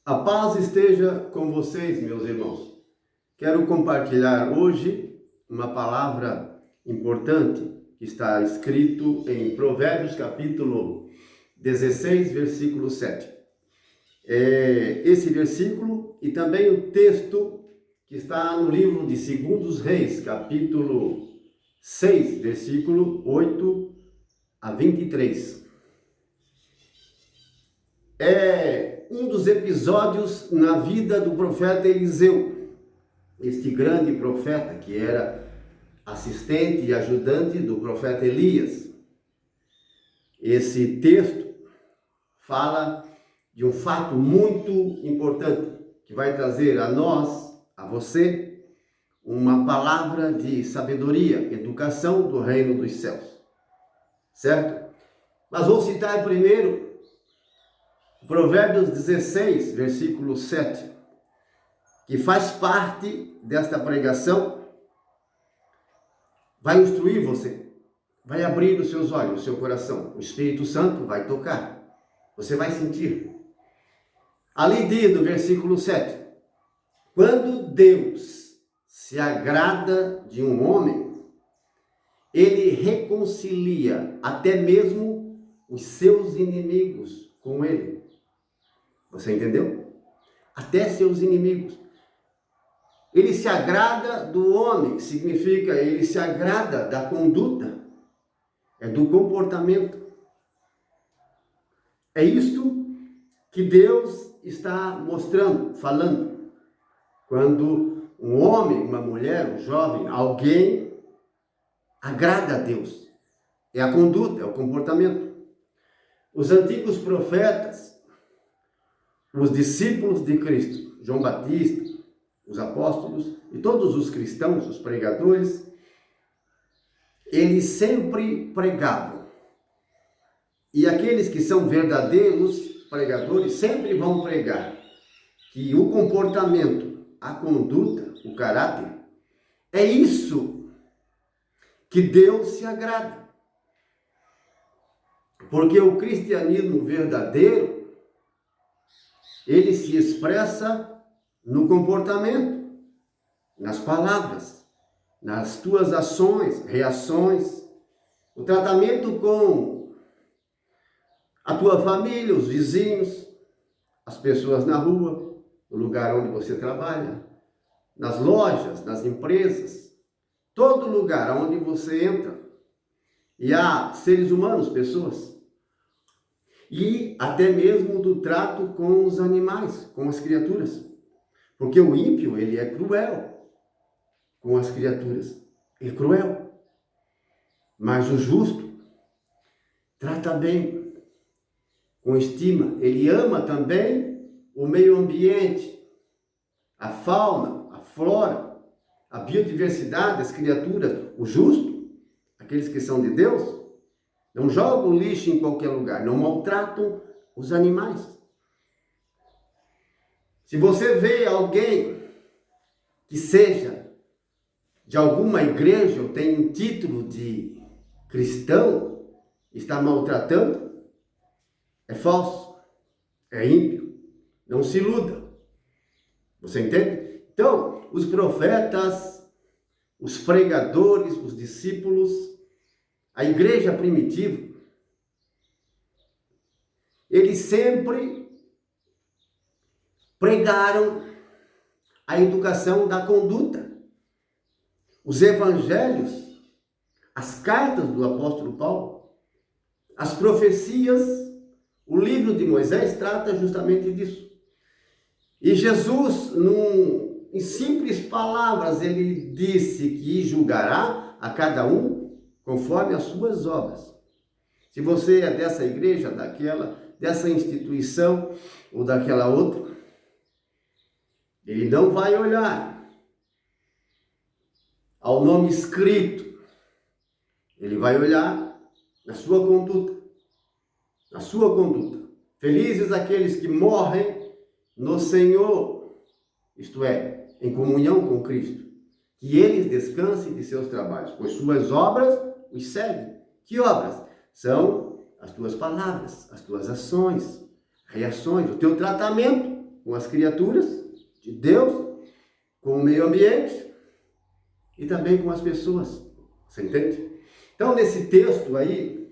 A paz esteja com vocês, meus irmãos. Quero compartilhar hoje uma palavra importante que está escrito em Provérbios capítulo 16, versículo 7. Esse versículo e também o texto que está no livro de 2 Reis, capítulo 6, versículo 8 a 23. É um dos episódios na vida do profeta Eliseu, este grande profeta que era assistente e ajudante do profeta Elias. Esse texto fala de um fato muito importante que vai trazer a nós, a você, uma palavra de sabedoria, educação do reino dos céus, certo? Mas vou citar primeiro Provérbios 16, versículo 7, que faz parte desta pregação, vai instruir você, vai abrir os seus olhos, o seu coração. O Espírito Santo vai tocar, você vai sentir. Ali diz no versículo 7, quando Deus se agrada de um homem, ele reconcilia até mesmo os seus inimigos com ele. Você entendeu? Até seus inimigos. Ele se agrada do homem, significa ele se agrada da conduta, é do comportamento. É isto que Deus está mostrando, falando. Quando um homem, uma mulher, um jovem, alguém agrada a Deus. É a conduta, é o comportamento. Os antigos profetas, os discípulos de Cristo, João Batista, os apóstolos e todos os cristãos, os pregadores, eles sempre pregavam. E aqueles que são verdadeiros pregadores sempre vão pregar que o comportamento, a conduta, o caráter, é isso que Deus se agrada. Porque o cristianismo verdadeiro, ele se expressa no comportamento, nas palavras, nas tuas ações, reações, o tratamento com a tua família, os vizinhos, as pessoas na rua, no lugar onde você trabalha, nas lojas, nas empresas, todo lugar onde você entra. E há seres humanos, pessoas. E até mesmo do trato com os animais, com as criaturas. Porque o ímpio, ele é cruel com as criaturas. É cruel. Mas o justo trata bem, com estima. Ele ama também o meio ambiente, a fauna, a flora, a biodiversidade, as criaturas. O justo, aqueles que são de Deus, não jogam lixo em qualquer lugar, não maltratam os animais. Se você vê alguém que seja de alguma igreja ou tem um título de cristão, está maltratando, é falso, é ímpio, não se iluda. Você entende? Então, os profetas, os pregadores, os discípulos, a igreja primitiva, eles sempre pregaram a educação da conduta. Os evangelhos, as cartas do apóstolo Paulo, as profecias, o livro de Moisés trata justamente disso. E Jesus, em simples palavras, ele disse que julgará a cada um conforme as suas obras. Se você é dessa igreja, daquela, dessa instituição ou daquela outra, ele não vai olhar ao nome escrito. Ele vai olhar na sua conduta. Na sua conduta. Felizes aqueles que morrem no Senhor, isto é, em comunhão com Cristo. Que eles descansem de seus trabalhos, pois suas obras os seguem. Que obras? São as tuas palavras, as tuas ações, reações, o teu tratamento com as criaturas de Deus, com o meio ambiente e também com as pessoas. Você entende? Então, nesse texto aí,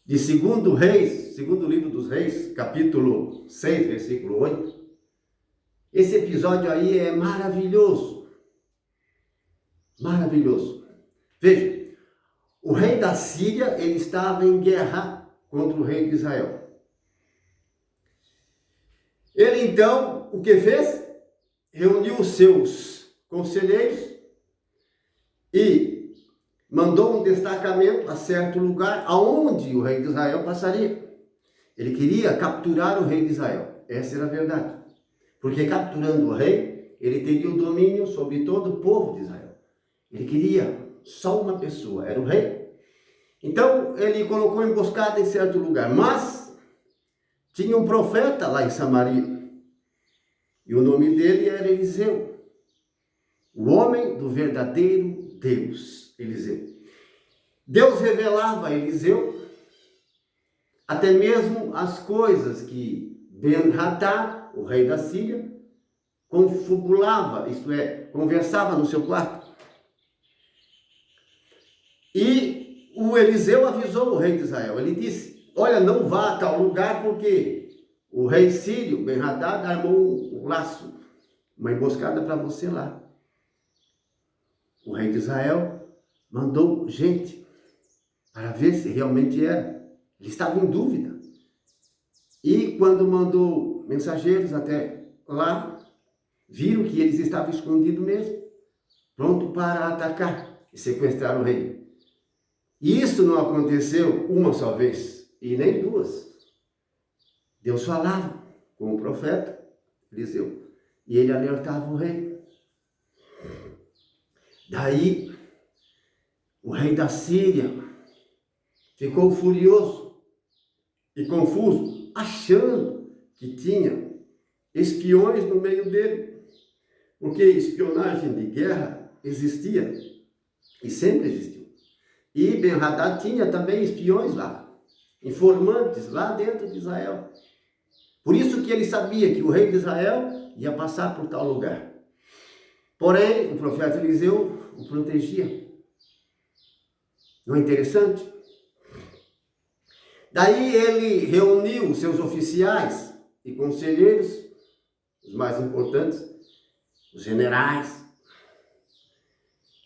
de segundo Reis, segundo livro dos Reis, capítulo 6, versículo 8, esse episódio aí é maravilhoso. Maravilhoso. Veja, o rei da Síria, ele estava em guerra contra o rei de Israel. Ele então, o que fez? Reuniu os seus conselheiros e mandou um destacamento a certo lugar aonde o rei de Israel passaria. Ele queria capturar o rei de Israel. Essa era a verdade. Porque capturando o rei, ele teria o domínio sobre todo o povo de Israel. Ele queria só uma pessoa, era o rei. Então, ele colocou emboscada em certo lugar. Mas tinha um profeta lá em Samaria. E o nome dele era Eliseu. O homem do verdadeiro Deus, Eliseu. Deus revelava a Eliseu até mesmo as coisas que Ben-Hadad, o rei da Síria, confabulava, isto é, conversava no seu quarto. E o Eliseu avisou o rei de Israel. Ele disse: olha, não vá a tal lugar porque o rei sírio, Ben-Hadad, armou um laço, uma emboscada para você lá. O rei de Israel mandou gente para ver se realmente era. Ele estava em dúvida. E quando mandou mensageiros até lá, viram que eles estavam escondidos mesmo, pronto para atacar e sequestrar o rei. E isso não aconteceu uma só vez, e nem duas. Deus falava com o profeta Eliseu, e ele alertava o rei. Daí, o rei da Síria ficou furioso e confuso, achando que tinha espiões no meio dele. Porque espionagem de guerra existia e sempre existiu. E Ben-Hadad tinha também espiões lá, informantes lá dentro de Israel. Por isso que ele sabia que o rei de Israel ia passar por tal lugar. Porém, o profeta Eliseu o protegia. Não é interessante? Daí ele reuniu seus oficiais e conselheiros, os mais importantes, os generais,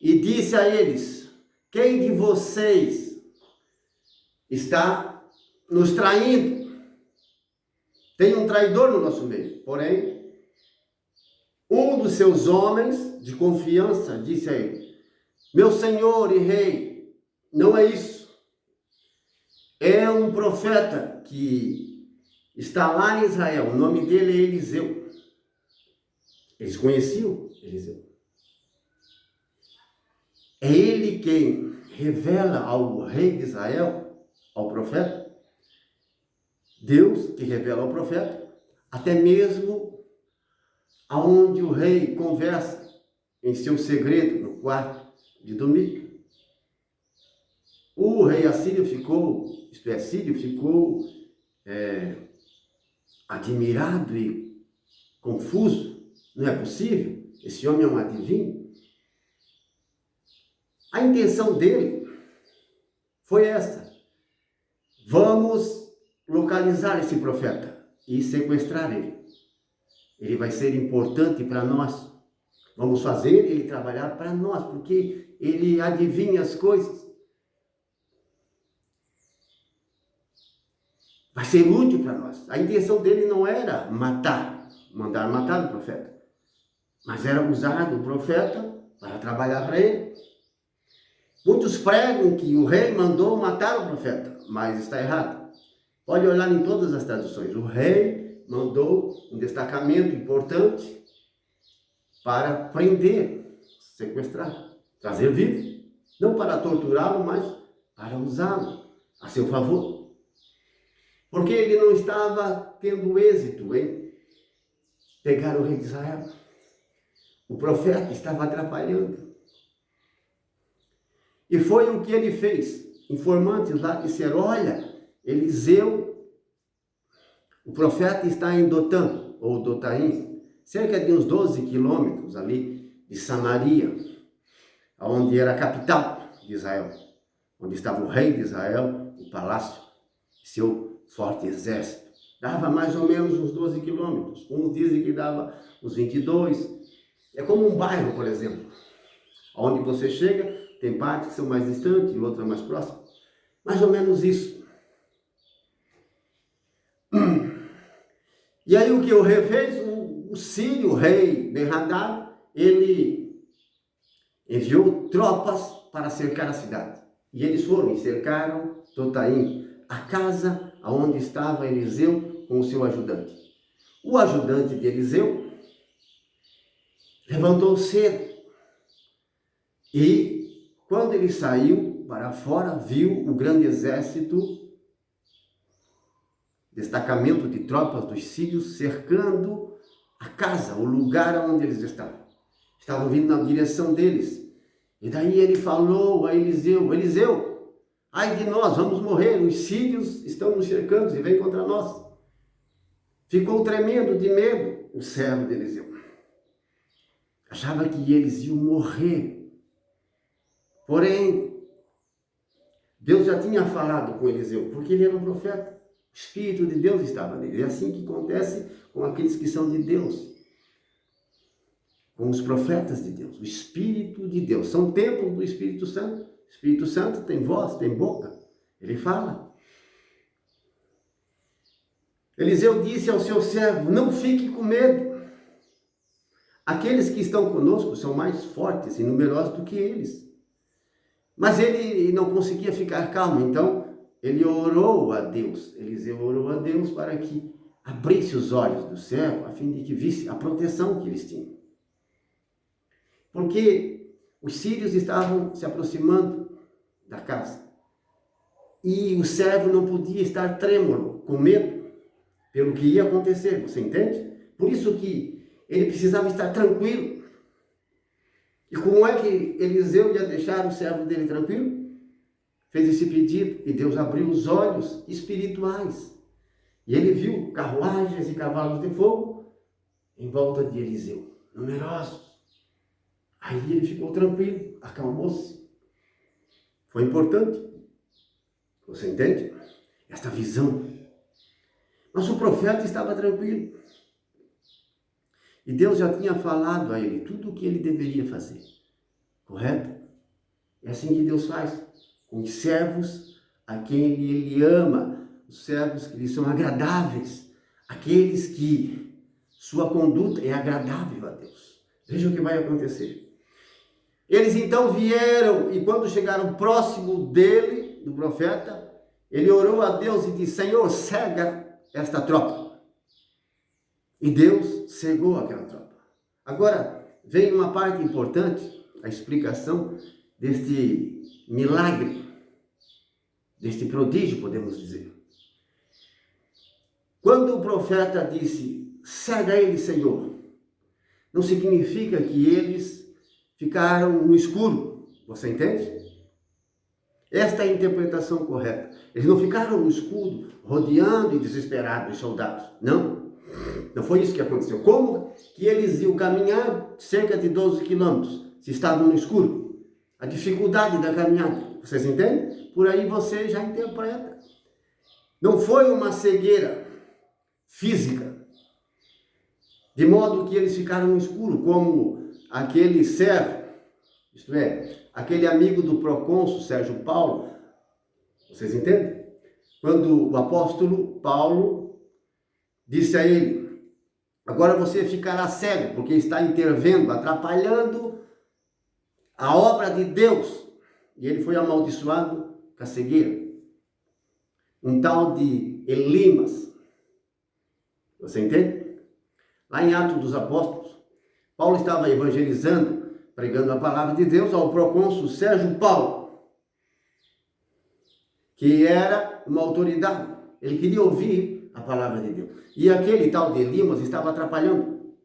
e disse a eles: quem de vocês está nos traindo? Tem um traidor no nosso meio. Porém, um dos seus homens de confiança disse a ele: meu senhor e rei, não é isso. É um profeta que está lá em Israel. O nome dele é Eliseu. Eles conheciam Eliseu. É ele quem revela ao rei de Israel, ao profeta. Deus que revela ao profeta, até mesmo aonde o rei conversa em seu segredo, no quarto de dormir. O rei assírio ficou, admirado e confuso. Não é possível? Esse homem é um adivinho. A intenção dele foi essa: vamos localizar esse profeta e sequestrar ele. Ele vai ser importante para nós. Vamos fazer ele trabalhar para nós, porque ele adivinha as coisas. Vai ser útil para nós. A intenção dele não era mandar matar o profeta, mas era usar o profeta para trabalhar para ele. Muitos pregam que o rei mandou matar o profeta, mas está errado. Pode olhar em todas as traduções. O rei mandou um destacamento importante para prender, sequestrar, trazer vivo. Não para torturá-lo, mas para usá-lo a seu favor. Porque ele não estava tendo êxito em pegar o rei de Israel. O profeta estava atrapalhando. E foi o que ele fez. Informantes lá disseram: olha, Eliseu O profeta está em Dotã, ou Dotaim, cerca de uns 12 quilômetros ali de Samaria, onde era a capital de Israel, onde estava o rei de Israel, o palácio, seu forte exército. Dava mais ou menos uns 12 quilômetros. Uns dizem que dava uns 22. É como um bairro, por exemplo, onde você chega, tem partes que são mais distantes e outras mais próximas. Mais ou menos isso. E aí o que o rei fez? O sírio, o rei Ben-Hadad, ele enviou tropas para cercar a cidade. E eles foram e cercaram Dotaim, a casa onde estava Eliseu com o seu ajudante. O ajudante de Eliseu levantou cedo e, quando ele saiu para fora, viu o grande exército, destacamento de tropas dos sírios, cercando a casa, o lugar onde eles estavam. Estavam vindo na direção deles. E daí ele falou a Eliseu: Eliseu, ai de nós, vamos morrer, os sírios estão nos cercando e vêm contra nós. Ficou tremendo de medo o servo de Eliseu. Achava que eles iam morrer. Porém, Deus já tinha falado com Eliseu, porque ele era um profeta. O Espírito de Deus estava nele. É assim que acontece com aqueles que são de Deus, com os profetas de Deus. O Espírito de Deus. São templos do Espírito Santo. O Espírito Santo tem voz, tem boca. Ele fala. Eliseu disse ao seu servo: não fique com medo. Aqueles que estão conosco são mais fortes e numerosos do que eles. Mas ele não conseguia ficar calmo, então ele orou a Deus. Eliseu orou a Deus para que abrisse os olhos do servo, a fim de que visse a proteção que eles tinham. Porque os sírios estavam se aproximando da casa. E o servo não podia estar trêmulo, com medo, pelo que ia acontecer, você entende? Por isso que ele precisava estar tranquilo. E como é que Eliseu ia deixar o servo dele tranquilo? Fez esse pedido e Deus abriu os olhos espirituais. E ele viu carruagens e cavalos de fogo em volta de Eliseu, numerosos. Aí ele ficou tranquilo, acalmou-se. Foi importante. Você entende? Esta visão. Mas o profeta estava tranquilo. E Deus já tinha falado a ele tudo o que ele deveria fazer. Correto? É assim que Deus faz. Com os servos a quem ele ama. Os servos que lhe são agradáveis. Aqueles que sua conduta é agradável a Deus. Veja o que vai acontecer. Eles então vieram e quando chegaram próximo dele, do profeta, ele orou a Deus e disse: Senhor, cega esta tropa. E Deus cegou aquela tropa. Agora, vem uma parte importante, a explicação deste milagre, deste prodígio, podemos dizer. Quando o profeta disse: cega ele, Senhor, não significa que eles ficaram no escuro. Você entende? Esta é a interpretação correta. Eles não ficaram no escuro, rodeando e desesperados os soldados. Não. Não foi isso que aconteceu. Como que eles iam caminhar cerca de 12 quilômetros, se estavam no escuro? A dificuldade da caminhada. Vocês entendem? Por aí você já interpreta. Não foi uma cegueira física, de modo que eles ficaram no escuro, como aquele servo, isto é, aquele amigo do procônsul Sérgio Paulo. Vocês entendem? Quando o apóstolo Paulo disse a ele: agora você ficará cego, porque está intervendo, atrapalhando a obra de Deus. E ele foi amaldiçoado com a cegueira. Um tal de Elimas. Você entende? Lá em Atos dos Apóstolos, Paulo estava evangelizando, pregando a palavra de Deus ao procônsul Sérgio Paulo, que era uma autoridade. Ele queria ouvir a palavra de Deus. E aquele tal de Elimas estava atrapalhando.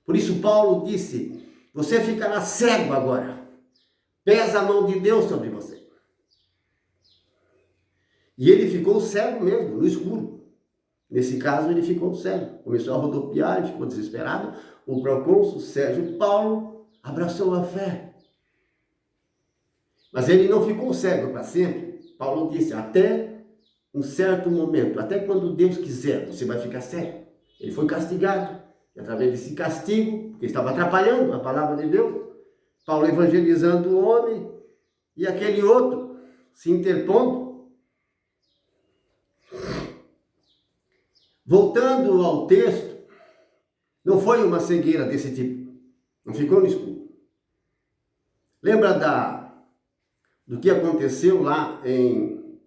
Por isso Paulo disse: você ficará cego agora. Pesa a mão de Deus sobre você. E ele ficou cego mesmo, no escuro. Nesse caso, ele ficou cego. Começou a rodopiar, ele ficou desesperado. O procônsul Sérgio Paulo abraçou a fé. Mas ele não ficou cego para sempre. Paulo disse, até um certo momento, até quando Deus quiser, você vai ficar cego. Ele foi castigado. E através desse castigo, porque estava atrapalhando a palavra de Deus, Paulo evangelizando o homem, e aquele outro se interpondo. Voltando ao texto, não foi uma cegueira desse tipo. Não ficou no escuro. Lembra do que aconteceu lá em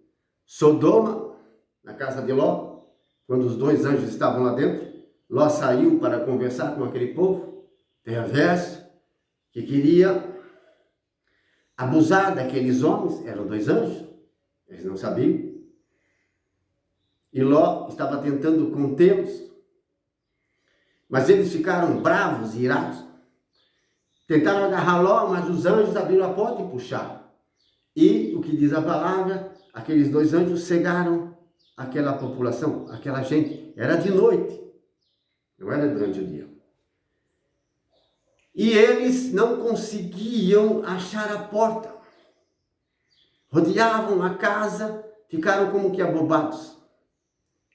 Sodoma, na casa de Ló, quando os 2 anjos estavam lá dentro? Ló saiu para conversar com aquele povo perverso, que queria abusar daqueles homens. Eram 2 anjos, eles não sabiam. E Ló estava tentando contê-los, mas eles ficaram bravos e irados. Tentaram agarrar Ló, mas os anjos abriram a porta e puxaram. E o que diz a palavra, aqueles 2 anjos cegaram aquela população, aquela gente. Era de noite, não era durante o dia. E eles não conseguiam achar a porta. Rodeavam a casa, ficaram como que abobados.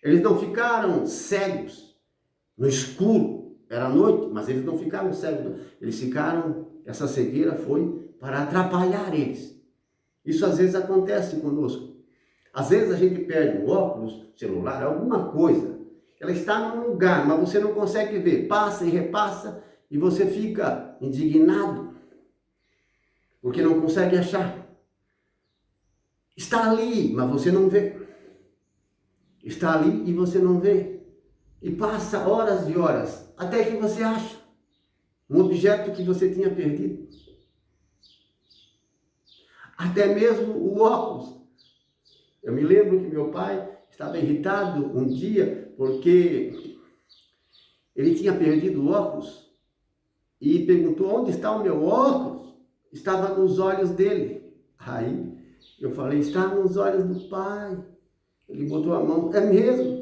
Eles não ficaram cegos no escuro, era noite, mas eles não ficaram cegos. Eles ficaram, essa cegueira foi para atrapalhar eles. Isso às vezes acontece conosco. Às vezes a gente perde um óculos, celular, alguma coisa. Ela está num lugar, mas você não consegue ver. Passa e repassa e você fica indignado, porque não consegue achar. Está ali, mas você não vê. Está ali e você não vê. E passa horas e horas, até que você acha um objeto que você tinha perdido. Até mesmo o óculos. Eu me lembro que meu pai estava irritado um dia, porque ele tinha perdido o óculos. E perguntou, onde está o meu óculos? Estava nos olhos dele. Aí eu falei, está nos olhos do pai. Ele botou a mão, é mesmo?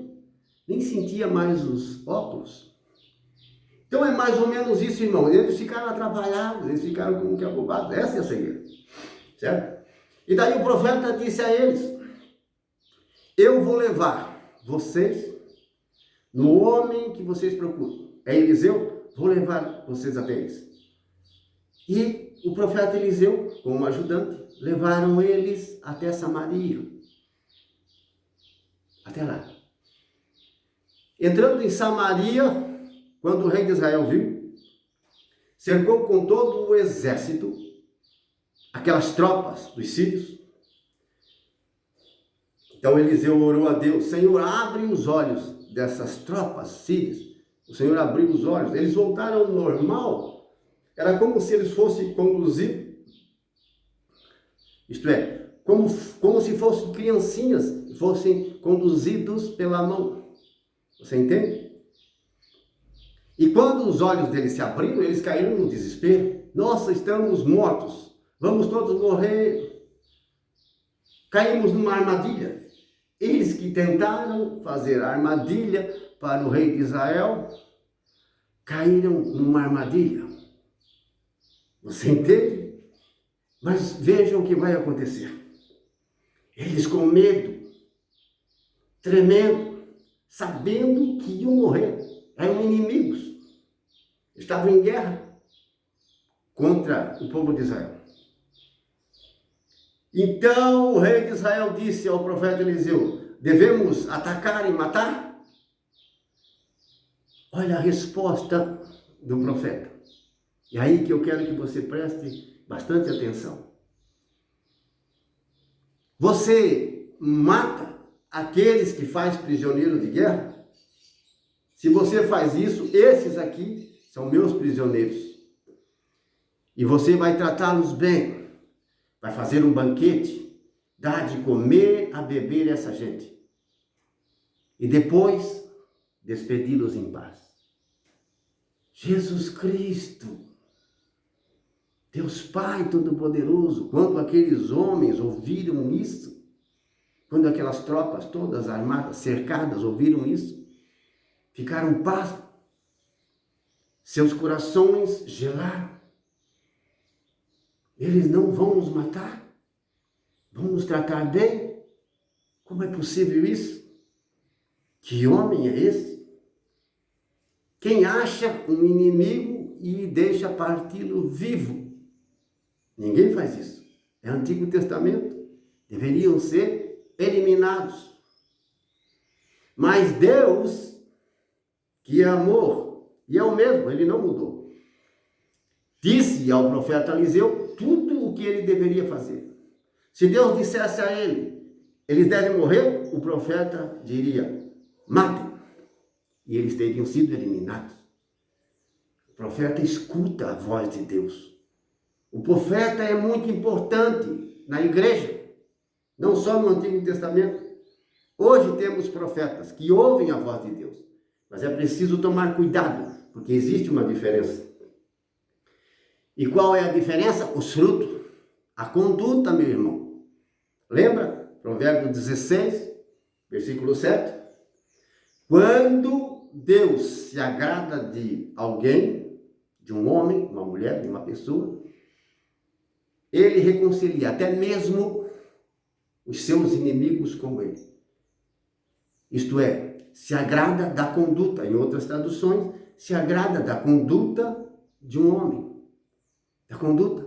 Nem sentia mais os óculos. Então é mais ou menos isso, irmão. Eles ficaram atrapalhados, eles ficaram como que abobados. Essa é a cegueira, certo? E daí o profeta disse a eles, eu vou levar vocês no homem que vocês procuram. É Eliseu? Vou levar vocês até eles. E o profeta Eliseu, como ajudante, levaram eles até Samaria. Até lá. Entrando em Samaria, quando o rei de Israel viu, cercou com todo o exército, aquelas tropas dos sírios. Então Eliseu orou a Deus, Senhor, abre os olhos dessas tropas sírias. O Senhor abriu os olhos, eles voltaram ao normal. Era como se eles fossem conduzidos, isto é, como se fossem criancinhas, fossem conduzidos pela mão. Você entende? E quando os olhos deles se abriram, eles caíram no desespero. Nossa, estamos mortos. Vamos todos morrer. Caímos numa armadilha. Eles que tentaram fazer a armadilha para o rei de Israel, caíram numa armadilha. Você entende? Mas vejam o que vai acontecer. Eles com medo, tremendo, sabendo que iam morrer. Eram inimigos. Estavam em guerra contra o povo de Israel. Então o rei de Israel disse ao profeta Eliseu, devemos atacar e matar? Olha a resposta do profeta. E aí que eu quero que você preste bastante atenção. Você mata aqueles que faz prisioneiro de guerra? Se você faz isso, esses aqui são meus prisioneiros. E você vai tratá-los bem. Vai fazer um banquete, dar de comer a beber essa gente. E depois, despedi-los em paz. Jesus Cristo, Deus Pai Todo-Poderoso, quando aqueles homens ouviram isso, Quando aquelas tropas todas armadas, cercadas, ouviram isso, ficaram pasmos. Seus corações gelaram. Eles não vão nos matar? Vão nos tratar bem? Como é possível isso? Que homem é esse? Quem acha um inimigo e deixa parti-lo vivo? Ninguém faz isso. É Antigo Testamento. Deveriam ser eliminados. Mas Deus, que é amor, e é o mesmo, ele não mudou, disse ao profeta Eliseu tudo o que ele deveria fazer. Se Deus dissesse a ele, eles devem morrer, o profeta diria, matem. E eles teriam sido eliminados. O profeta escuta a voz de Deus. O profeta é muito importante na igreja, não só no Antigo Testamento. Hoje temos profetas que ouvem a voz de Deus, mas é preciso tomar cuidado, porque existe uma diferença. E qual é a diferença? Os frutos, a conduta, meu irmão. Lembra? Provérbio 16, versículo 7. Quando Deus se agrada de alguém, de um homem, uma mulher, de uma pessoa, ele reconcilia até mesmo os seus inimigos com ele. Isto é, se agrada da conduta, em outras traduções, se agrada da conduta de um homem. Da conduta,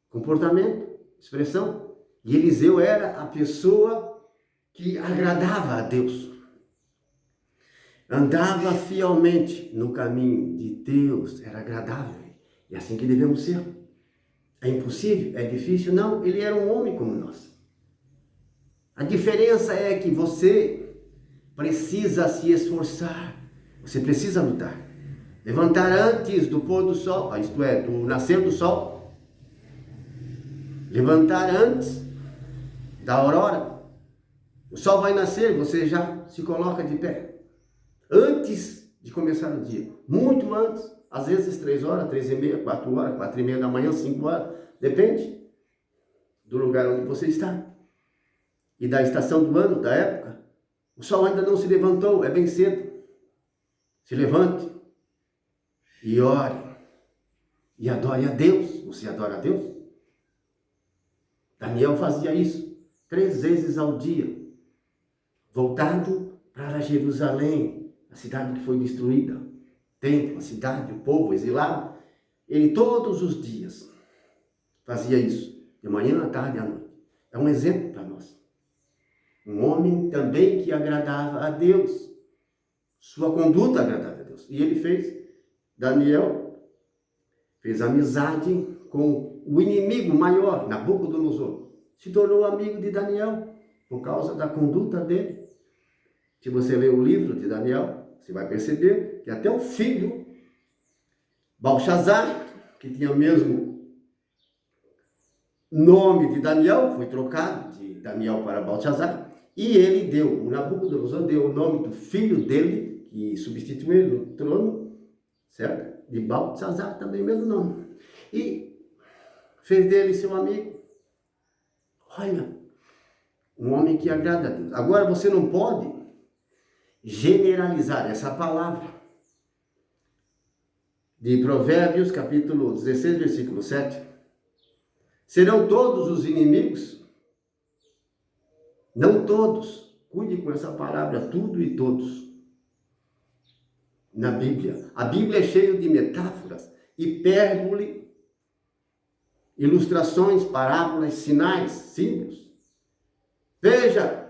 comportamento, expressão. E Eliseu era a pessoa que agradava a Deus. Andava fielmente no caminho de Deus, era agradável. E assim que devemos ser. É impossível? É difícil? Não, ele era um homem como nós. A diferença é que você precisa se esforçar, você precisa lutar. Levantar antes do pôr do sol, isto é, do nascer do sol. Levantar antes da aurora. O sol vai nascer, você já se coloca de pé. Antes de começar o dia, muito antes, às vezes 3 horas, 3h30, 4 horas, 4h30 da manhã, 5 horas, depende do lugar onde você está e da estação do ano, da época. O sol ainda não se levantou, é bem cedo. Se levante e ore e adore a Deus. Você adora a Deus? Daniel fazia isso 3 vezes ao dia, voltado para Jerusalém, a cidade que foi destruída, templo, a cidade, o povo exilado. Ele todos os dias fazia isso, de manhã, à tarde e à noite. É um exemplo para nós. Um homem também que agradava a Deus. Sua conduta agradava a Deus. E ele fez, Daniel fez amizade com o inimigo maior, Nabucodonosor. Se tornou amigo de Daniel por causa da conduta dele. Se você ler o livro de Daniel, você vai perceber que até o filho, Belsazar, que tinha o mesmo nome de Daniel, foi trocado de Daniel para Belsazar, e ele deu, o Nabucodonosor deu o nome do filho dele, que substituiu ele no trono, certo? De Belsazar, também o mesmo nome. E fez dele seu amigo. Olha, um homem que agrada a Deus. Agora você não pode generalizar essa palavra de Provérbios, capítulo 16, versículo 7. Serão todos os inimigos? Não todos. Cuide com essa palavra, tudo e todos. Na Bíblia. A Bíblia é cheia de metáforas, hipérbole, ilustrações, parábolas, sinais, símbolos. Veja,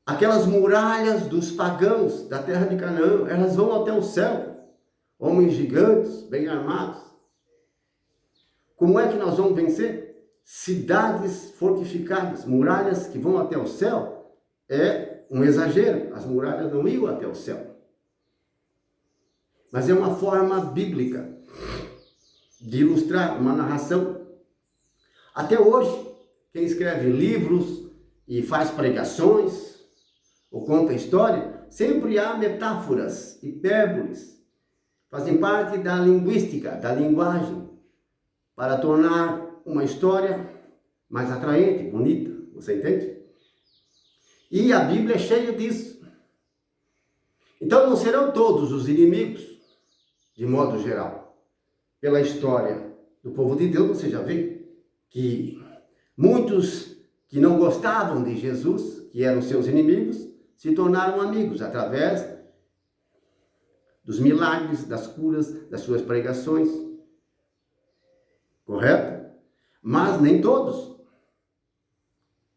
aquelas muralhas dos pagãos da terra de Canaã, elas vão até o céu. Homens gigantes, bem armados. Como é que nós vamos vencer? Cidades fortificadas, muralhas que vão até o céu, é um exagero. As muralhas não iam até o céu. Mas é uma forma bíblica de ilustrar uma narração. Até hoje, quem escreve livros e faz pregações, ou conta história, sempre há metáforas, hipérboles, fazem parte da linguística, da linguagem, para tornar uma história mais atraente, bonita, você entende? E a Bíblia é cheia disso. Então não serão todos os inimigos, de modo geral. Pela história do povo de Deus, você já vê que muitos que não gostavam de Jesus, que eram seus inimigos, se tornaram amigos através dos milagres, das curas, das suas pregações. Correto? Mas nem todos.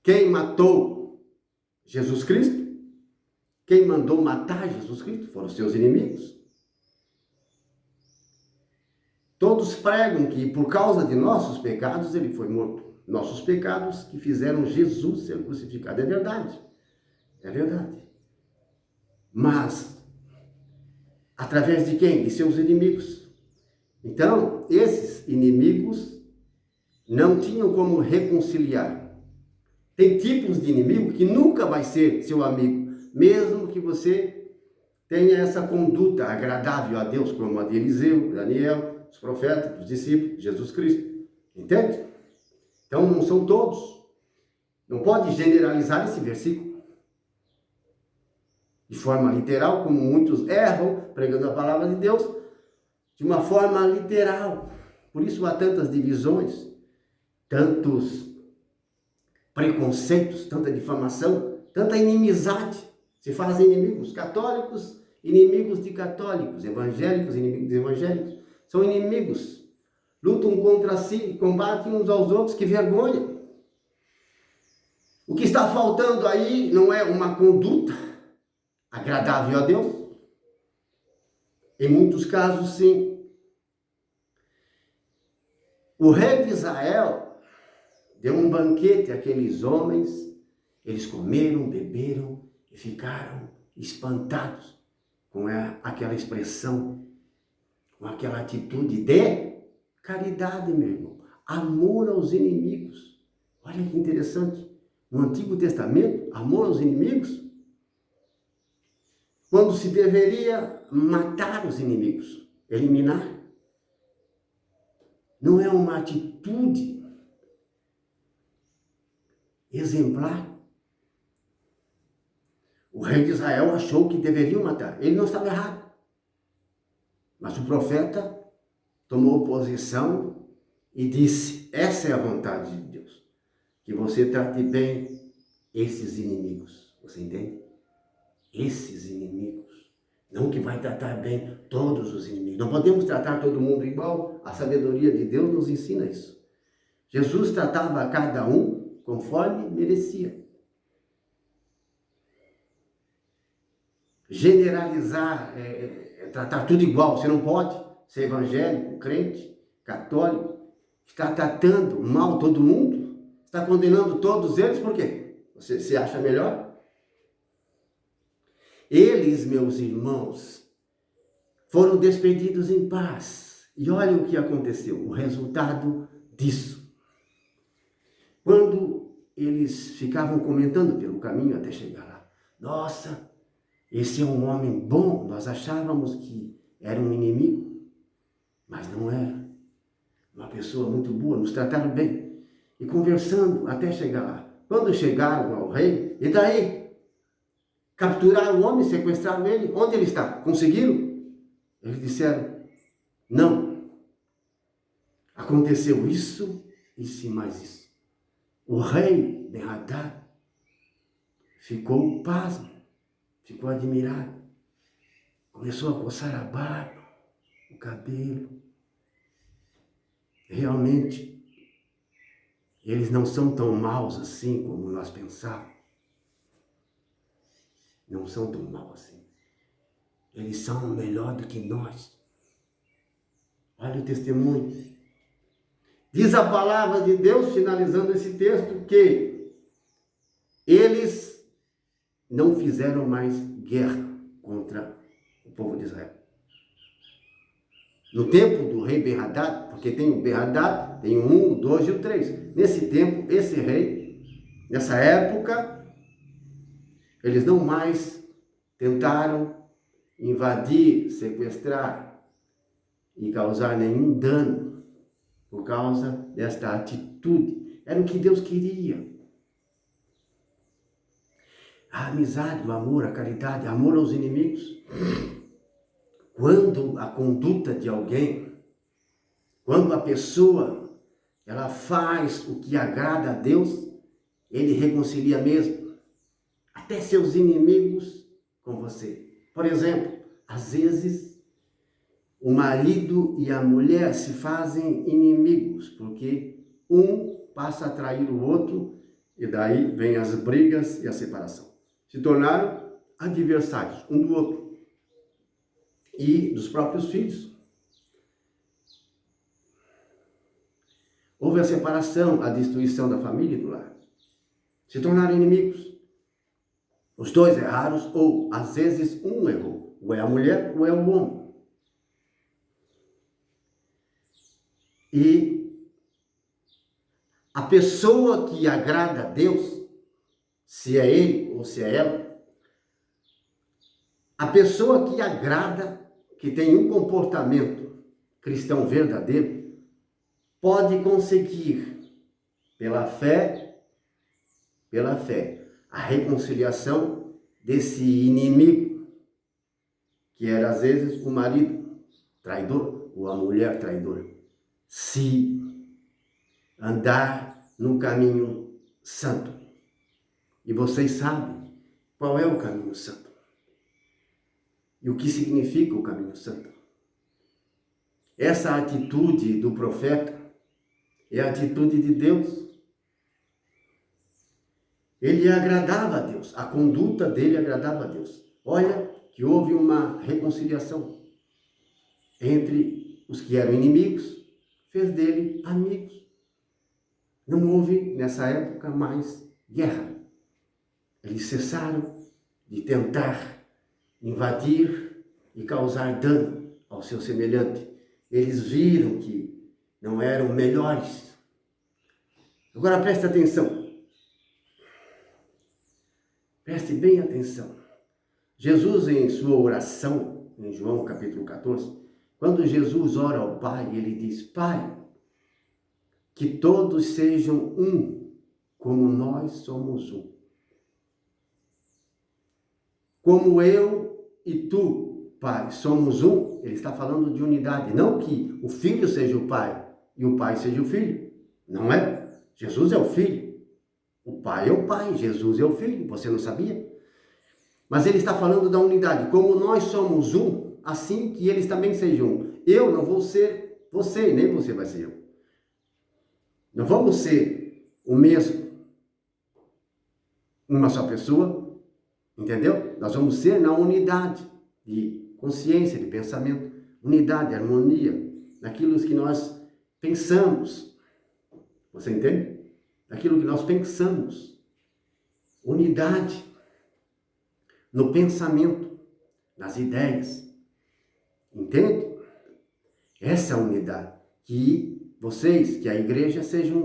Quem matou Jesus Cristo, quem mandou matar Jesus Cristo, foram seus inimigos. Todos pregam que por causa de nossos pecados ele foi morto. Nossos pecados que fizeram Jesus ser crucificado. É verdade. É verdade. Mas, através de quem? De seus inimigos. Então, esses inimigos não tinham como reconciliar. Tem tipos de inimigo que nunca vai ser seu amigo, mesmo que você tenha essa conduta agradável a Deus, como a de Eliseu, Daniel, os profetas, os discípulos, Jesus Cristo. Entende? Então, não são todos. Não pode generalizar esse versículo de forma literal, como muitos erram pregando a palavra de Deus, de uma forma literal. Por isso há tantas divisões, tantos preconceitos, tanta difamação, tanta inimizade. Se fazem inimigos católicos, inimigos de católicos, evangélicos, inimigos de evangélicos. São inimigos. Lutam contra si, combatem uns aos outros, que vergonha. O que está faltando aí não é uma conduta agradável a Deus? Em muitos casos, sim. O rei de Israel deu um banquete àqueles homens, eles comeram, beberam e ficaram espantados com aquela expressão, com aquela atitude de caridade, meu irmão. Amor aos inimigos. Olha que interessante. No Antigo Testamento, amor aos inimigos, quando se deveria matar os inimigos, eliminar. Não é uma atitude exemplar. O rei de Israel achou que deveriam matar. Ele não estava errado. Mas o profeta tomou posição e disse: essa é a vontade de Deus. Que você trate bem esses inimigos. Você entende? Esses inimigos. Não que vai tratar bem todos os inimigos. Não podemos tratar todo mundo igual. A sabedoria de Deus nos ensina isso. Jesus tratava a cada um conforme merecia. Generalizar, tratar tudo igual. Você não pode ser evangélico, crente, católico. Está tratando mal todo mundo. Está condenando todos eles. Por quê? Você se acha melhor? Eles, meus irmãos, foram despedidos em paz. E olha o que aconteceu, o resultado disso. Quando eles ficavam comentando pelo caminho até chegar lá, nossa, esse é um homem bom, nós achávamos que era um inimigo, mas não era. Uma pessoa muito boa, nos trataram bem. E conversando até chegar lá. Quando chegaram ao rei, e daí? Capturaram o homem, sequestraram ele. Onde ele está? Conseguiram? Eles disseram, não. Aconteceu isso e mais isso. O rei Ben-Hadad ficou pasmo, ficou admirado. Começou a coçar a barba, o cabelo. Realmente, eles não são tão maus assim como nós pensávamos. Não são tão maus assim. Eles são melhor do que nós. Olha o testemunho. Diz a palavra de Deus, finalizando esse texto, que eles não fizeram mais guerra contra o povo de Israel. No tempo do rei Ben-Hadad, porque tem o Ben-Hadad, tem o 1, o 2 e o 3. Nesse tempo, esse rei, nessa época, eles não mais tentaram invadir, sequestrar e causar nenhum dano por causa desta atitude. era o que Deus queria. A amizade, o amor, a caridade, amor aos inimigos. Quando a conduta de alguém, quando a pessoa, ela faz o que agrada a Deus, ele reconcilia mesmo, até seus inimigos com você. Por exemplo, às vezes, o marido e a mulher se fazem inimigos, porque um passa a trair o outro, e daí vem as brigas e a separação. Se tornaram adversários um do outro e dos próprios filhos. Houve a separação, a destruição da família e do lar. Se tornaram inimigos. Os dois erraram, ou às vezes um errou. Ou é a mulher ou é o homem. E a pessoa que agrada a Deus, se é ele ou se é ela, a pessoa que agrada, que tem um comportamento cristão verdadeiro, pode conseguir, pela fé, a reconciliação desse inimigo, que era às vezes o marido traidor ou a mulher traidora, se andar no caminho santo. E vocês sabem qual é o caminho santo. E o que significa o caminho santo. Essa atitude do profeta é a atitude de Deus. Ele agradava a Deus, a conduta dele agradava a Deus. Olha que houve uma reconciliação entre os que eram inimigos, fez dele amigos. Não houve nessa época mais guerra. Eles cessaram de tentar invadir e causar dano ao seu semelhante. Eles viram que não eram melhores. Agora preste atenção. Preste bem atenção. Jesus, em sua oração, em João capítulo 14, quando Jesus ora ao Pai, ele diz: Pai, que todos sejam um, como nós somos um. Como eu e tu, Pai, somos um, ele está falando de unidade. Não que o Filho seja o Pai e o Pai seja o Filho. Não é. Jesus é o Filho. O Pai é o Pai, Jesus é o Filho. Você não sabia? Mas ele está falando da unidade. Como nós somos um, assim que eles também sejam um. Eu não vou ser você, nem você vai ser eu. Não vamos ser o mesmo. Uma só pessoa. Entendeu? Nós vamos ser na unidade de consciência, de pensamento, unidade, harmonia, naquilo que nós pensamos. Você entende? Naquilo que nós pensamos. Unidade no pensamento, nas ideias. Entende? Essa é a unidade. Que vocês, que a igreja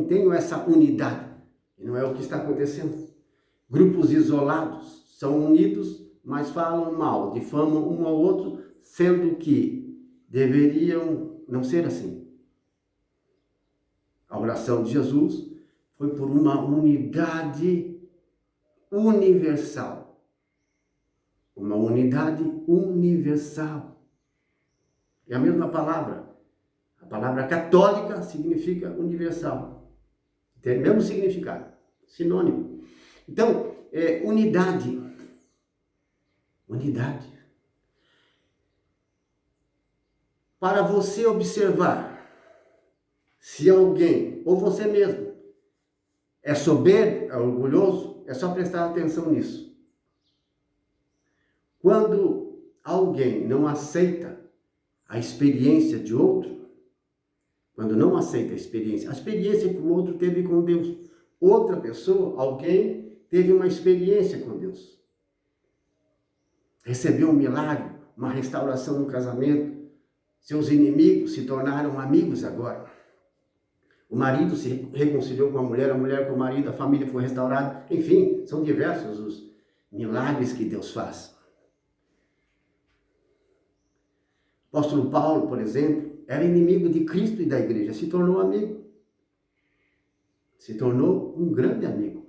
tenham essa unidade. E não é o que está acontecendo. Grupos isolados são unidos, mas falam mal, difamam um ao outro, sendo que deveriam não ser assim. A oração de Jesus foi por uma unidade universal. Uma unidade universal. É a mesma palavra. A palavra católica significa universal. Tem o mesmo significado. Sinônimo. Então, unidade. Unidade. Para você observar se alguém, ou você mesmo, é soberbo, é orgulhoso, é só prestar atenção nisso. Quando alguém não aceita a experiência de outro, quando não aceita a experiência que o outro teve com Deus, outra pessoa, alguém, teve uma experiência com Deus. Recebeu um milagre, uma restauração no casamento. Seus inimigos se tornaram amigos agora. O marido se reconciliou com a mulher com o marido, a família foi restaurada. Enfim, são diversos os milagres que Deus faz. O apóstolo Paulo, por exemplo, era inimigo de Cristo e da igreja, se tornou amigo. Se tornou um grande amigo.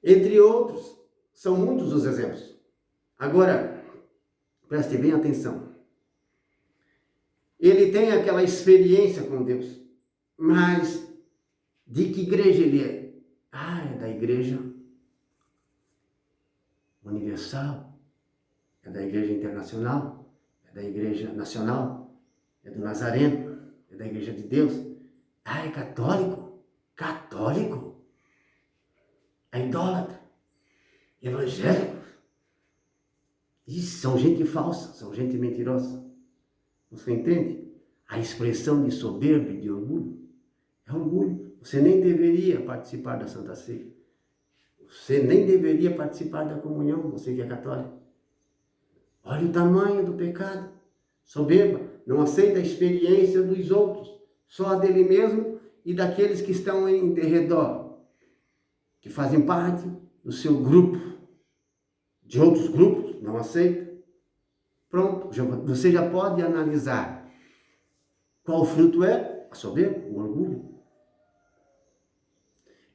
Entre outros, são muitos os exemplos. Agora, preste bem atenção. Ele tem aquela experiência com Deus, mas de que igreja ele é? É da igreja universal, é da igreja internacional, é da igreja nacional, é do Nazareno, é da igreja de Deus. É católico, católico, é idólatra, evangélico. Isso, são gente falsa, são gente mentirosa. Você entende? A expressão de soberba e de orgulho é orgulho. Você nem deveria participar da Santa Ceia. Você nem deveria participar da comunhão, você que é católico. Olha o tamanho do pecado. Soberba, não aceita a experiência dos outros, só a dele mesmo e daqueles que estão em redor, que fazem parte do seu grupo. De outros grupos, não aceita. Pronto, você já pode analisar qual fruto é a soberba, o orgulho.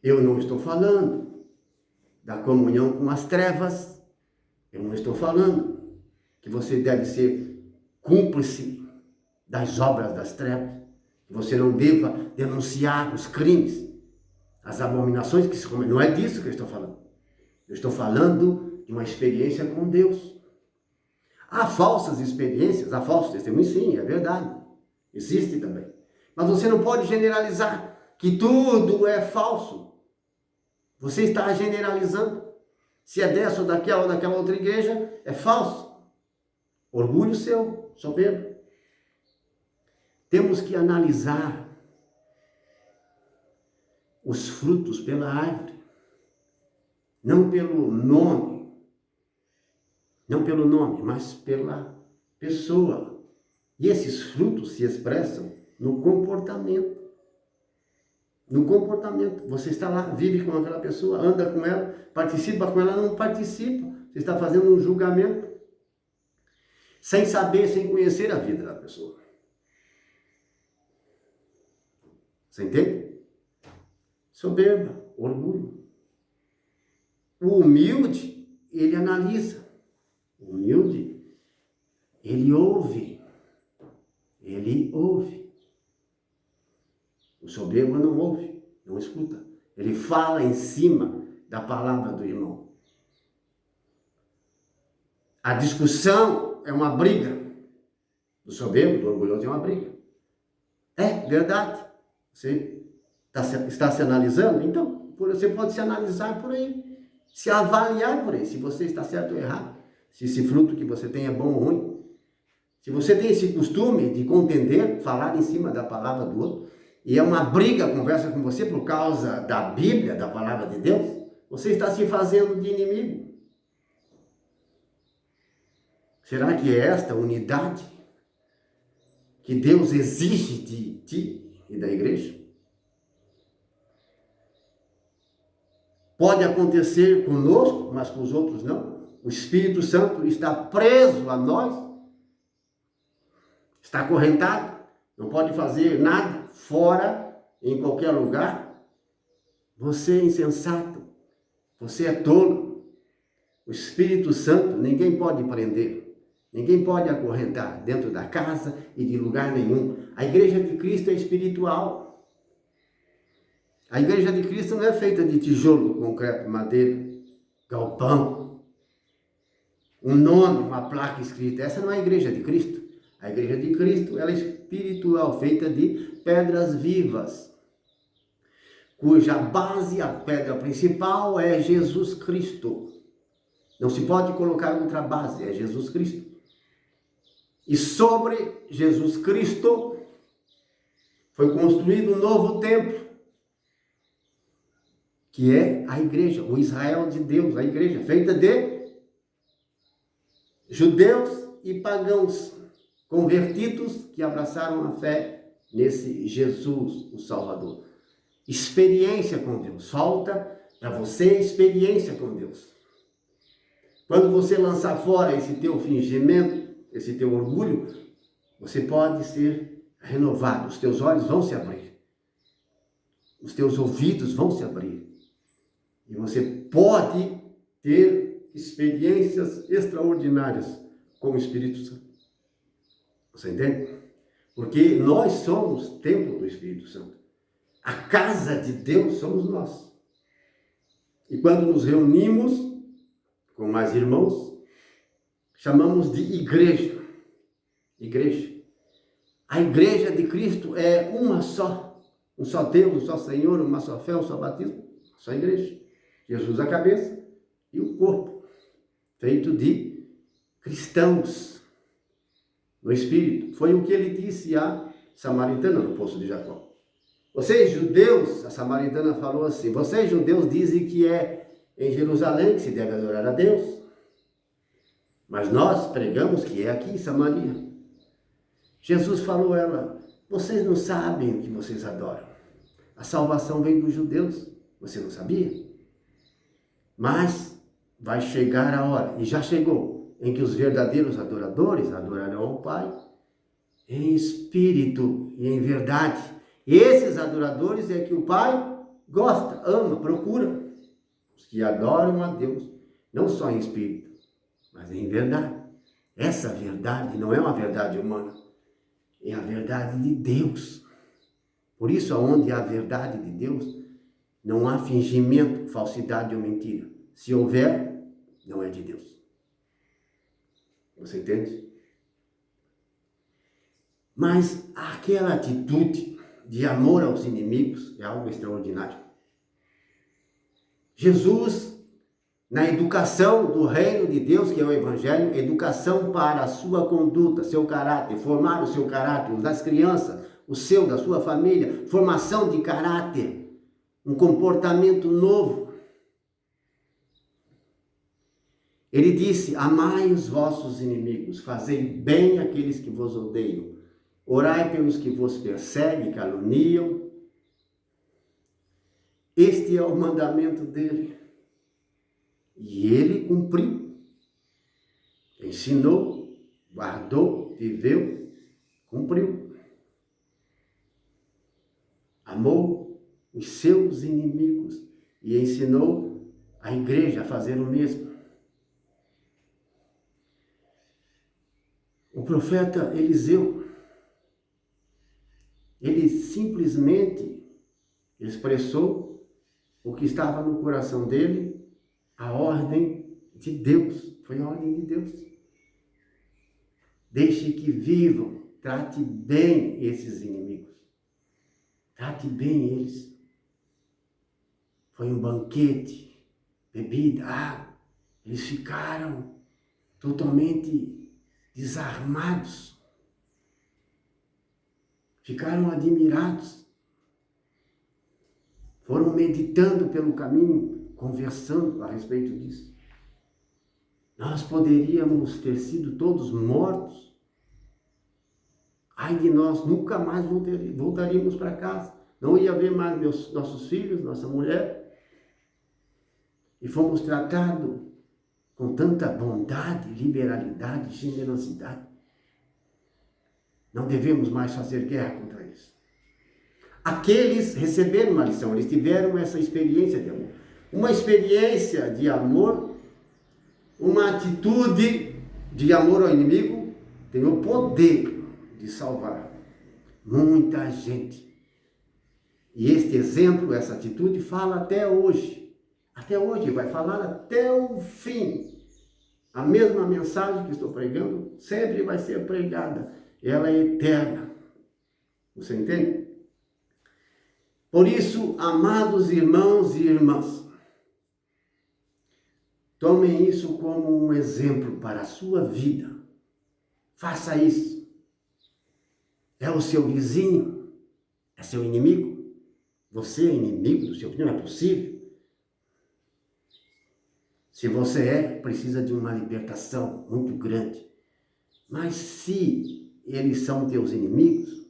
Eu não estou falando da comunhão com as trevas. Eu não estou falando que você deve ser cúmplice das obras das trevas. Que você não deva denunciar os crimes, as abominações que se cometem. Não é disso que eu estou falando. Eu estou falando de uma experiência com Deus. Há falsas experiências, há falsos testemunhos, sim, é verdade. Existe também. Mas você não pode generalizar que tudo é falso. Você está generalizando. Se é dessa ou daquela outra igreja, é falso. Orgulho seu, soberbo. Temos que analisar os frutos pela árvore, não pelo nome. Não pelo nome, mas pela pessoa. E esses frutos se expressam no comportamento. No comportamento. Você está lá, vive com aquela pessoa, anda com ela, participa com ela, não participa. Você está fazendo um julgamento sem saber, sem conhecer a vida da pessoa. Você entende? Soberba, orgulho. O humilde, ele analisa. O humilde, ele ouve. Ele ouve. O soberbo não ouve, não escuta. Ele fala em cima da palavra do irmão. A discussão é uma briga. Do soberbo, do orgulhoso, é uma briga. É verdade. Você está se analisando? Então, você pode se analisar por aí. Se avaliar por aí, se você está certo ou errado. Se esse fruto que você tem é bom ou ruim. Se você tem esse costume de contender, falar em cima da palavra do outro, e é uma briga, conversa com você por causa da Bíblia, da palavra de Deus, você está se fazendo de inimigo. Será que é esta unidade que Deus exige de ti e da igreja? Pode acontecer conosco, mas com os outros não. O Espírito Santo está preso a nós, está acorrentado, não pode fazer nada fora, em qualquer lugar. Você é insensato, você é tolo. O Espírito Santo ninguém pode prender, ninguém pode acorrentar dentro da casa e de lugar nenhum. A igreja de Cristo é espiritual. A igreja de Cristo não é feita de tijolo, concreto, madeira, galpão, um nome, uma placa escrita. Essa não é a igreja de Cristo. A igreja de Cristo, ela é espiritual, feita de pedras vivas, cuja base, a pedra principal, é Jesus Cristo. Não se pode colocar outra base, é Jesus Cristo. E sobre Jesus Cristo foi construído um novo templo, que é a igreja, o Israel de Deus, a igreja feita de judeus e pagãos, convertidos que abraçaram a fé nesse Jesus, o Salvador. Experiência com Deus. Falta para você experiência com Deus. Quando você lançar fora esse teu fingimento, esse teu orgulho, você pode ser renovado. Os teus olhos vão se abrir. os teus ouvidos vão se abrir. E você pode ter experiências extraordinárias com o Espírito Santo. Você entende? Porque nós somos templo do Espírito Santo. A casa de Deus somos nós. E quando nos reunimos com mais irmãos, chamamos de igreja. Igreja. A igreja de Cristo é uma só. Um só Deus, um só Senhor, uma só fé, um só batismo. Só igreja. Jesus a cabeça e o corpo. Feito de cristãos no Espírito. Foi o que ele disse à samaritana no poço de Jacó. Vocês judeus, a samaritana falou assim, vocês judeus dizem que é em Jerusalém que se deve adorar a Deus. Mas nós pregamos que é aqui em Samaria. Jesus falou a ela, vocês não sabem o que vocês adoram. A salvação vem dos judeus, você não sabia? Mas vai chegar a hora, e já chegou, em que os verdadeiros adoradores adorarão ao Pai em espírito e em verdade. Esses adoradores é que o Pai gosta, ama, procura. Os que adoram a Deus, não só em espírito, mas em verdade. Essa verdade não é uma verdade humana, é a verdade de Deus. Por isso, onde há a verdade de Deus, não há fingimento, falsidade ou mentira. Se houver, não é de Deus. Você entende? Mas aquela atitude de amor aos inimigos é algo extraordinário. Jesus, na educação do reino de Deus, que é o Evangelho, educação para a sua conduta, seu caráter, formar o seu caráter, das crianças, o seu, da sua família, formação de caráter, um comportamento novo. Ele disse, amai os vossos inimigos, fazei bem àqueles que vos odeiam, orai pelos que vos perseguem e caluniam. Este é o mandamento dele. E ele cumpriu, ensinou, guardou, viveu, cumpriu. Amou os seus inimigos e ensinou a igreja a fazer o mesmo. O profeta Eliseu, ele simplesmente expressou o que estava no coração dele, a ordem de Deus. Foi a ordem de Deus. Deixe que vivam, trate bem esses inimigos. Trate bem eles. Foi um banquete, bebida, água. Eles ficaram totalmente desarmados. Ficaram admirados. Foram meditando pelo caminho, conversando a respeito disso. Nós poderíamos ter sido todos mortos. Ai de nós, nunca mais voltaríamos para casa. Não ia ver mais nossos filhos, nossa mulher. E fomos tratados com tanta bondade, liberalidade, generosidade. Não devemos mais fazer guerra contra eles. Aqueles receberam uma lição, eles tiveram essa experiência de amor. Uma experiência de amor, uma atitude de amor ao inimigo, tem o poder de salvar muita gente. E este exemplo, essa atitude, fala até hoje. Até hoje, vai falar até o fim. A mesma mensagem que estou pregando sempre vai ser pregada. Ela é eterna. Você entende? Por isso, amados irmãos e irmãs, tomem isso como um exemplo para a sua vida. Faça isso. É o seu vizinho? É seu inimigo? Você é inimigo do seu vizinho? Não é possível. Se você é, precisa de uma libertação muito grande. Mas se eles são teus inimigos,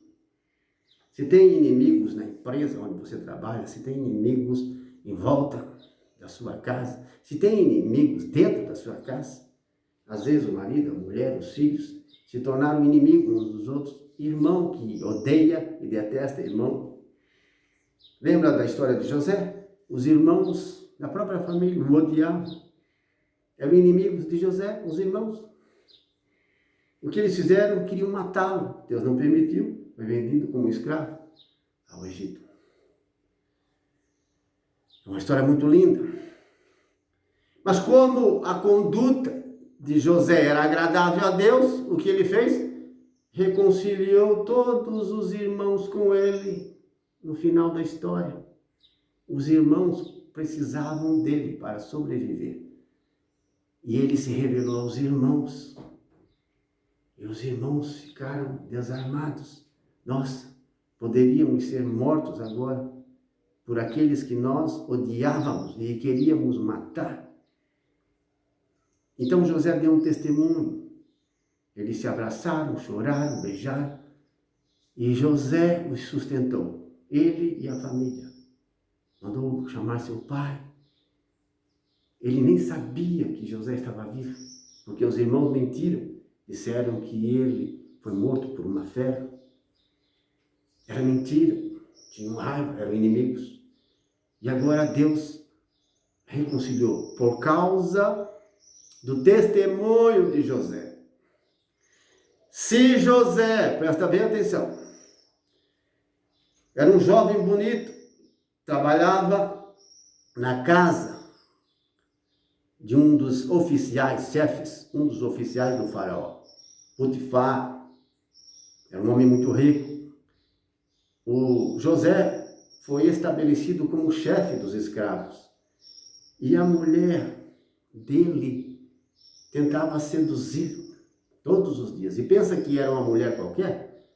se tem inimigos na empresa onde você trabalha, se tem inimigos em volta da sua casa, se tem inimigos dentro da sua casa, às vezes o marido, a mulher, os filhos, se tornaram inimigos uns dos outros, irmão que odeia e detesta irmão, Lembra da história de José? Os irmãos da própria família o odiavam. Eram inimigos de José, os irmãos. O que eles fizeram? Queriam matá-lo. Deus não permitiu. Foi vendido como escravo ao Egito. É uma história muito linda. Mas como a conduta de José era agradável a Deus, o que ele fez? Reconciliou todos os irmãos com ele no final da história. Os irmãos precisavam dele para sobreviver. E ele se revelou aos irmãos. E os irmãos ficaram desarmados. Nossa, poderíamos ser mortos agora por aqueles que nós odiávamos e queríamos matar. Então José deu um testemunho. Eles se abraçaram, choraram, beijaram. E José os sustentou, ele e a família. Mandou chamar seu pai. Ele nem sabia que José estava vivo, porque os irmãos mentiram. Disseram que ele foi morto por uma fera. Era mentira. Tinham raiva, eram inimigos. E agora Deus reconciliou por causa do testemunho de José. Se José, presta bem atenção, era um jovem bonito, trabalhava na casa de um dos oficiais, chefes, um dos oficiais do faraó, Potifar, era um homem muito rico. O José foi estabelecido como chefe dos escravos. E a mulher dele tentava seduzi-lo todos os dias. E pensa que era uma mulher qualquer?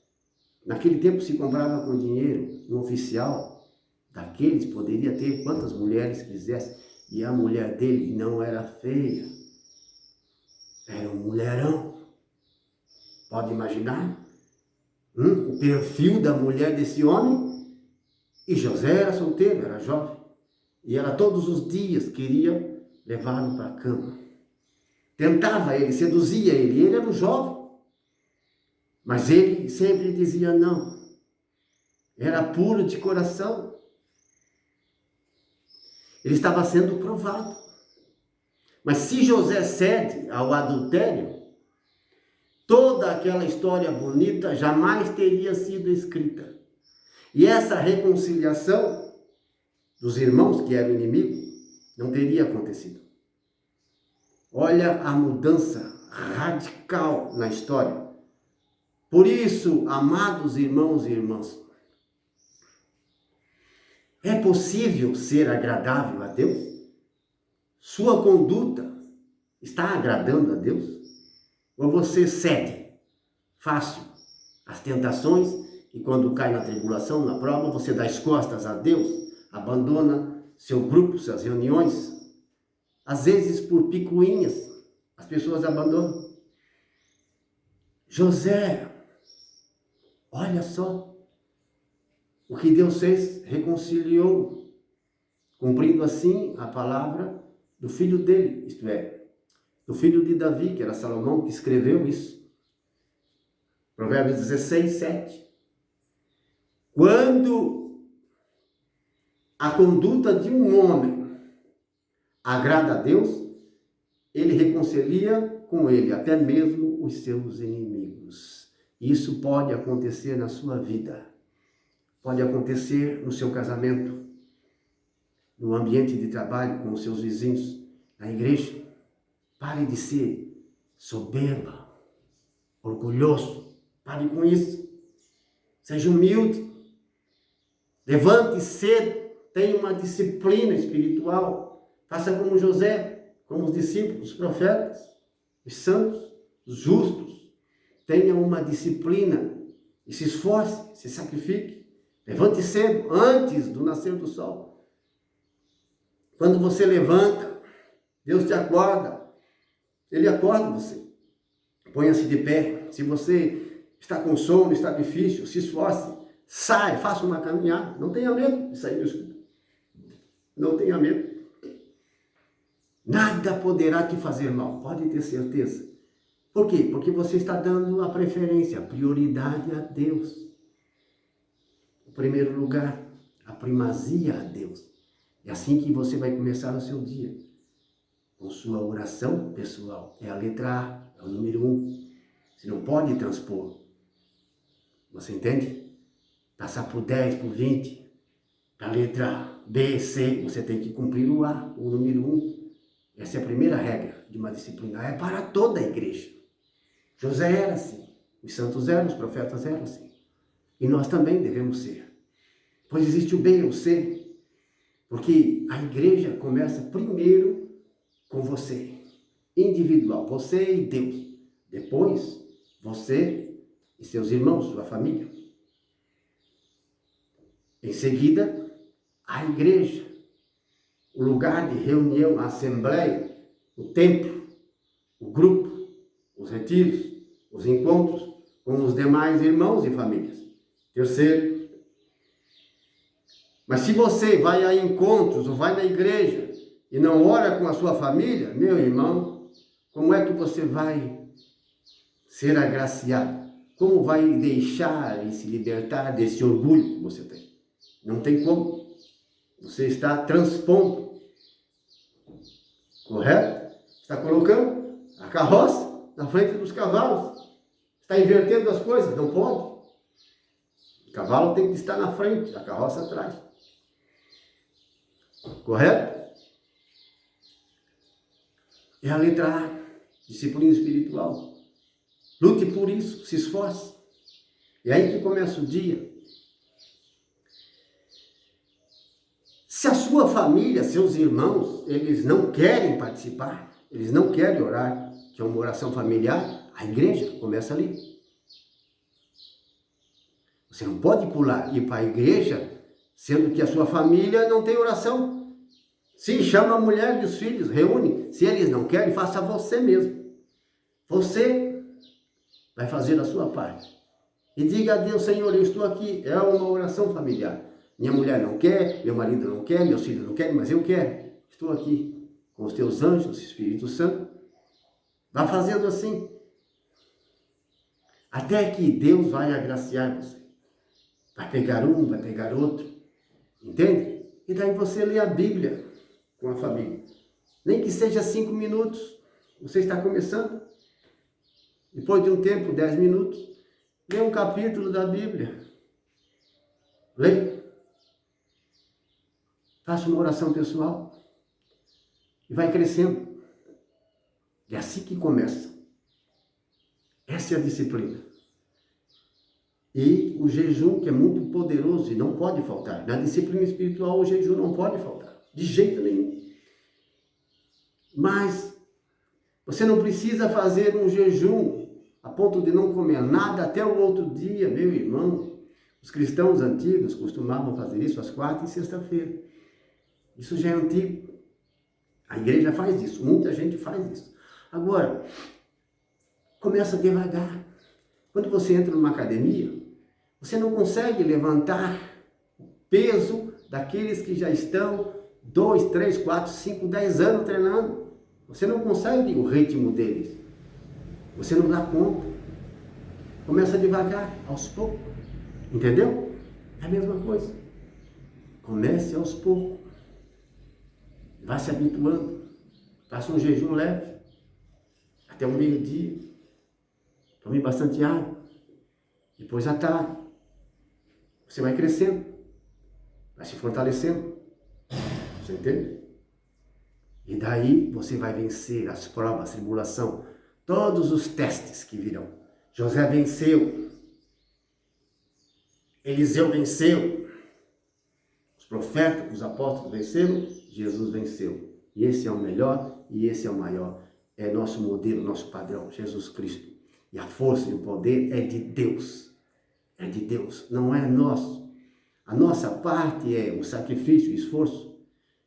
Naquele tempo se comprava com dinheiro. Um oficial daqueles poderia ter quantas mulheres quisesse. E a mulher dele não era feia. Era um mulherão. Pode imaginar? O perfil da mulher desse homem. E José era solteiro, era jovem. E ela todos os dias queria levá-lo para a cama. Tentava ele, seduzia ele. Ele era um jovem. Mas ele sempre dizia não. Era puro de coração. Ele estava sendo provado. Mas se José cede ao adultério, toda aquela história bonita jamais teria sido escrita. E essa reconciliação dos irmãos que eram inimigos não teria acontecido. Olha a mudança radical na história. Por isso, amados irmãos e irmãs, é possível ser agradável a Deus? Sua conduta está agradando a Deus? Ou você cede fácil às tentações e quando cai na tribulação, na prova, você dá as costas a Deus, abandona seu grupo, suas reuniões? Às vezes por picuinhas, as pessoas abandonam. José, olha só o que Deus fez, reconciliou, cumprindo assim a palavra do filho dele, isto é, do filho de Davi, que era Salomão, que escreveu isso. Provérbios 16, 7. Quando a conduta de um homem agrada a Deus, ele reconcilia com ele até mesmo os seus inimigos. Isso pode acontecer na sua vida. Pode acontecer no seu casamento, no ambiente de trabalho, com os seus vizinhos, na igreja. Pare de ser soberba, orgulhoso. Pare com isso. Seja humilde. Levante cedo. Tenha uma disciplina espiritual. Faça como José, como os discípulos, os profetas, os santos, os justos. Tenha uma disciplina e se esforce, se sacrifique. Levante cedo, antes do nascer do sol. Quando você levanta, Deus te acorda. Ele acorda você. Ponha-se de pé. Se você está com sono, está difícil, se esforce. Sai, faça uma caminhada. Não tenha medo de sair do escuro. Não tenha medo. Nada poderá te fazer mal, pode ter certeza. Por quê? Porque você está dando a preferência, a prioridade a Deus. Em primeiro lugar, a primazia a Deus. É assim que você vai começar o seu dia, com sua oração pessoal. É a letra A, é o número 1. Você não pode transpor. Você entende? Passar por 10, por 20. A letra B, C, você tem que cumprir o A, o número 1. Essa é a primeira regra de uma disciplina. É para toda a igreja. José era assim. Os santos eram, os profetas eram assim. E nós também devemos ser. Pois existe o B e o C. Porque a igreja começa primeiro com você. Individual. Você e Deus. Depois, você e seus irmãos, sua família. Em seguida, a igreja. O lugar de reunião, a assembleia, o templo, o grupo, os retiros, os encontros com os demais irmãos e famílias. Terceiro, mas se você vai a encontros ou vai na igreja e não ora com a sua família, meu irmão, como é que você vai ser agraciado? Como vai deixar e se libertar desse orgulho que você tem? Não tem como. Você está transpondo. Correto? Está colocando a carroça na frente dos cavalos. Está invertendo as coisas. Não pode. O cavalo tem que estar na frente, a carroça atrás. Correto? É a letra A. Disciplina espiritual. Lute por isso. Se esforce. É aí que começa o dia. Se a sua família, seus irmãos, eles não querem participar, eles não querem orar, que é uma oração familiar, a igreja começa ali. Você não pode pular e ir para a igreja, sendo que a sua família não tem oração. Sim, chama a mulher e os filhos, reúne. Se eles não querem, faça você mesmo. Você vai fazer a sua parte. E diga a Deus, Senhor, eu estou aqui. É uma oração familiar. Minha mulher não quer, meu marido não quer, meus filhos não querem, mas eu quero. Estou aqui com os teus anjos, Espírito Santo. Vá fazendo assim. Até que Deus vai agraciar você. Vai pegar um, vai pegar outro. Entende? E daí você lê a Bíblia com a família. Nem que seja 5 minutos. Você está começando. Depois de um tempo, 10 minutos, lê um capítulo da Bíblia. Lê. Faça uma oração pessoal e vai crescendo. É assim que começa. Essa é a disciplina. E o jejum, que é muito poderoso e não pode faltar. Na disciplina espiritual, o jejum não pode faltar. De jeito nenhum. Mas você não precisa fazer um jejum a ponto de não comer nada até o outro dia, meu irmão. Os cristãos antigos costumavam fazer isso às 4 e sexta-feira. Isso já é antigo. A igreja faz isso. Muita gente faz isso. Agora, começa devagar. Quando você entra numa academia, você não consegue levantar o peso daqueles que já estão 2, 3, 4, 5, 10 anos treinando. Você não consegue o ritmo deles. Você não dá conta. Começa devagar, aos poucos. Entendeu? É a mesma coisa. Comece aos poucos. Vá se habituando. Faça um jejum leve. Até o meio-dia. Tome bastante água. Depois à tarde. Você vai crescendo. Vai se fortalecendo. Você entende? E daí você vai vencer as provas, a tribulação. Todos os testes que virão. José venceu. Eliseu venceu. Os profetas, os apóstolos venceram, Jesus venceu. E esse é o melhor e esse é o maior. É nosso modelo, nosso padrão, Jesus Cristo. E a força e o poder é de Deus. É de Deus, não é nosso. A nossa parte é o sacrifício, o esforço.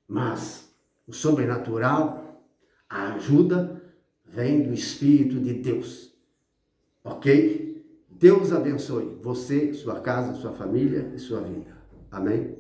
Mas o sobrenatural, a ajuda, vem do Espírito de Deus. Ok? Deus abençoe você, sua casa, sua família e sua vida. Amém?